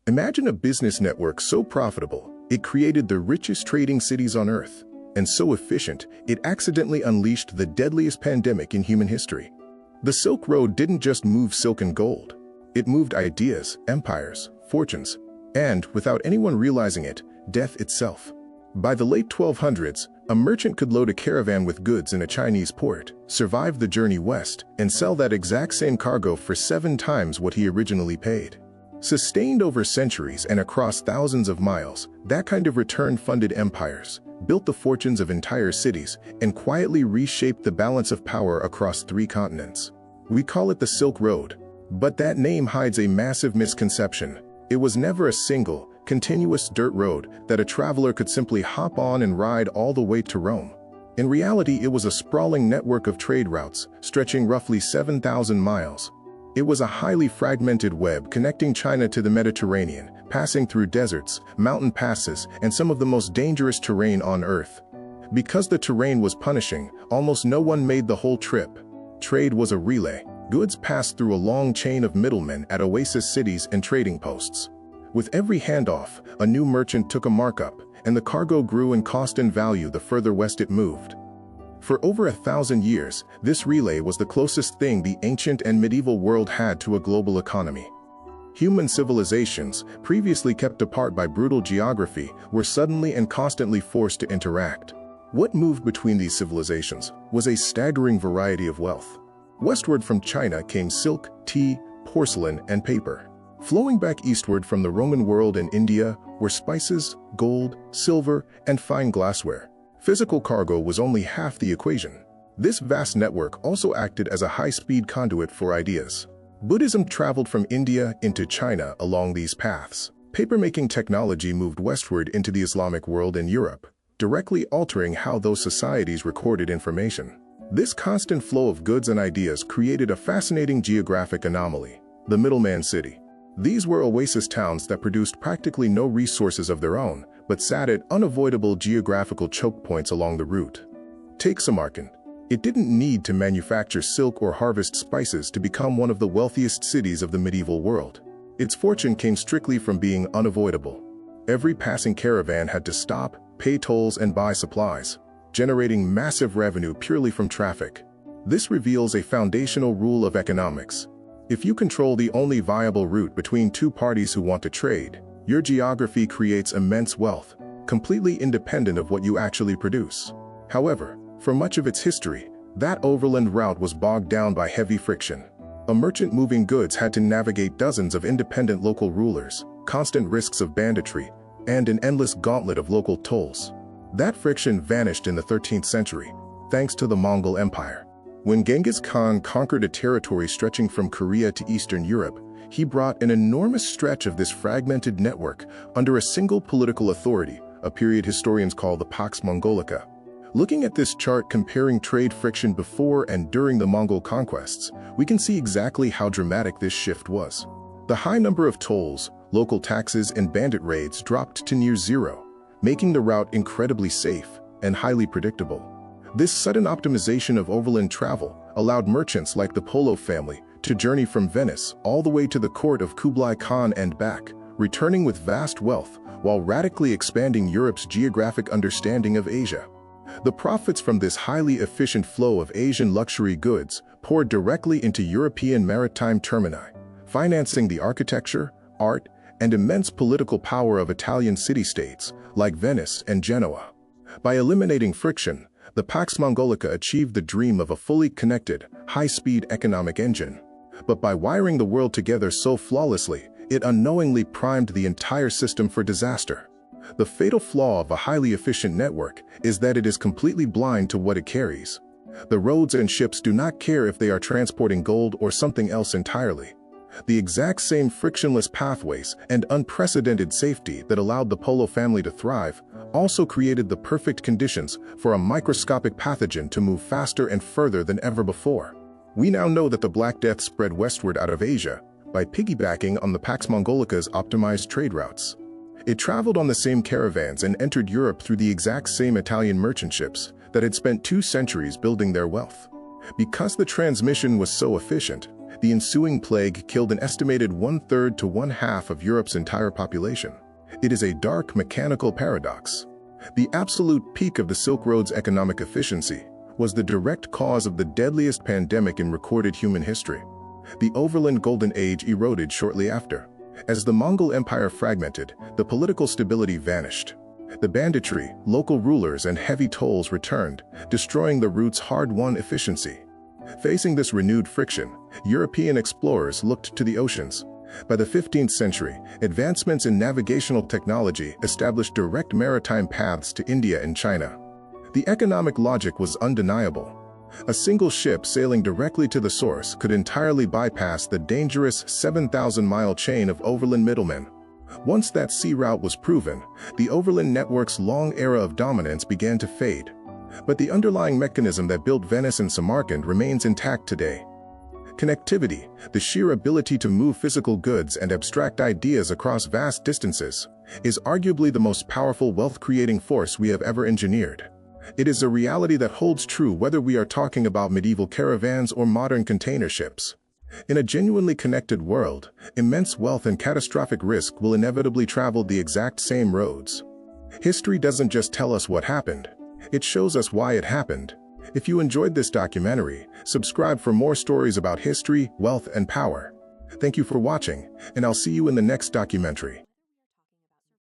Imagine a business network so profitable, it created the richest trading cities on Earth, and so efficient, it accidentally unleashed the deadliest pandemic in human history. The Silk Road didn't just move silk and gold. It moved ideas, empires, fortunes, and, without anyone realizing it, death itself. By the late 1200s, a merchant could load a caravan with goods in a Chinese port, survive the journey west, and sell that exact same cargo for 7 times what he originally paid. Sustained over centuries and across thousands of miles, that kind of return funded empires, built the fortunes of entire cities, and quietly reshaped the balance of power across 3 continents. We call it the Silk Road, but that name hides a massive misconception. It was never a single, continuous dirt road that a traveler could simply hop on and ride all the way to Rome. In reality, it was a sprawling network of trade routes, stretching roughly 7,000 miles. It was a highly fragmented web connecting China to the Mediterranean, passing through deserts, mountain passes, and some of the most dangerous terrain on Earth. Because the terrain was punishing, almost no one made the whole trip. Trade was a relay. Goods passed through a long chain of middlemen at oasis cities and trading posts. With every handoff, a new merchant took a markup, and the cargo grew in cost and value the further west it moved. For over 1,000 years, this relay was the closest thing the ancient and medieval world had to a global economy. Human civilizations, previously kept apart by brutal geography, were suddenly and constantly forced to interact. What moved between these civilizations was a staggering variety of wealth. Westward from China came silk, tea, porcelain, and paper. Flowing back eastward from the Roman world and India were spices, gold, silver, and fine glassware. Physical cargo was only half the equation. This vast network also acted as a high-speed conduit for ideas. Buddhism traveled from India into China along these paths. Papermaking technology moved westward into the Islamic world and Europe, directly altering how those societies recorded information. This constant flow of goods and ideas created a fascinating geographic anomaly: the middleman city. These were oasis towns that produced practically no resources of their own, but sat at unavoidable geographical choke points along the route. Take Samarkand. It didn't need to manufacture silk or harvest spices to become one of the wealthiest cities of the medieval world. Its fortune came strictly from being unavoidable. Every passing caravan had to stop, pay tolls, and buy supplies, generating massive revenue purely from traffic. This reveals a foundational rule of economics. If you control the only viable route between 2 parties who want to trade, your geography creates immense wealth, completely independent of what you actually produce. However, for much of its history, that overland route was bogged down by heavy friction. A merchant moving goods had to navigate dozens of independent local rulers, constant risks of banditry, and an endless gauntlet of local tolls. That friction vanished in the 13th century, thanks to the Mongol Empire. When Genghis Khan conquered a territory stretching from Korea to Eastern Europe, he brought an enormous stretch of this fragmented network under a single political authority, a period historians call the Pax Mongolica. Looking at this chart comparing trade friction before and during the Mongol conquests, we can see exactly how dramatic this shift was. The high number of tolls, local taxes, and bandit raids dropped to near zero, making the route incredibly safe and highly predictable. This sudden optimization of overland travel allowed merchants like the Polo family to journey from Venice all the way to the court of Kublai Khan and back, returning with vast wealth while radically expanding Europe's geographic understanding of Asia. The profits from this highly efficient flow of Asian luxury goods poured directly into European maritime termini, financing the architecture, art, and immense political power of Italian city-states like Venice and Genoa. By eliminating friction, the Pax Mongolica achieved the dream of a fully connected, high-speed economic engine. But by wiring the world together so flawlessly, it unknowingly primed the entire system for disaster. The fatal flaw of a highly efficient network is that it is completely blind to what it carries. The roads and ships do not care if they are transporting gold or something else entirely. The exact same frictionless pathways and unprecedented safety that allowed the Polo family to thrive also created the perfect conditions for a microscopic pathogen to move faster and further than ever before. We now know that the Black Death spread westward out of Asia by piggybacking on the Pax Mongolica's optimized trade routes. It traveled on the same caravans and entered Europe through the exact same Italian merchant ships that had spent 2 centuries building their wealth. Because the transmission was so efficient, The ensuing plague killed an estimated 1/3 to 1/2 of Europe's entire population. It is a dark mechanical paradox. The absolute peak of the Silk Road's economic efficiency was the direct cause of the deadliest pandemic in recorded human history. The overland golden age eroded shortly after. As the Mongol Empire fragmented, the political stability vanished. The banditry, local rulers, and heavy tolls returned, destroying the route's hard-won efficiency. Facing this renewed friction, European explorers looked to the oceans. By the 15th century, advancements in navigational technology established direct maritime paths to India and China. The economic logic was undeniable. A single ship sailing directly to the source could entirely bypass the dangerous 7,000-mile chain of overland middlemen. Once that sea route was proven, the overland network's long era of dominance began to fade. But the underlying mechanism that built Venice and Samarkand remains intact today. Connectivity, the sheer ability to move physical goods and abstract ideas across vast distances, is arguably the most powerful wealth-creating force we have ever engineered. It is a reality that holds true whether we are talking about medieval caravans or modern container ships. In a genuinely connected world, immense wealth and catastrophic risk will inevitably travel the exact same roads. History doesn't just tell us what happened, it shows us why it happened. If you enjoyed this documentary, subscribe for more stories about history, wealth, and power. Thank you for watching, and I'll see you in the next documentary.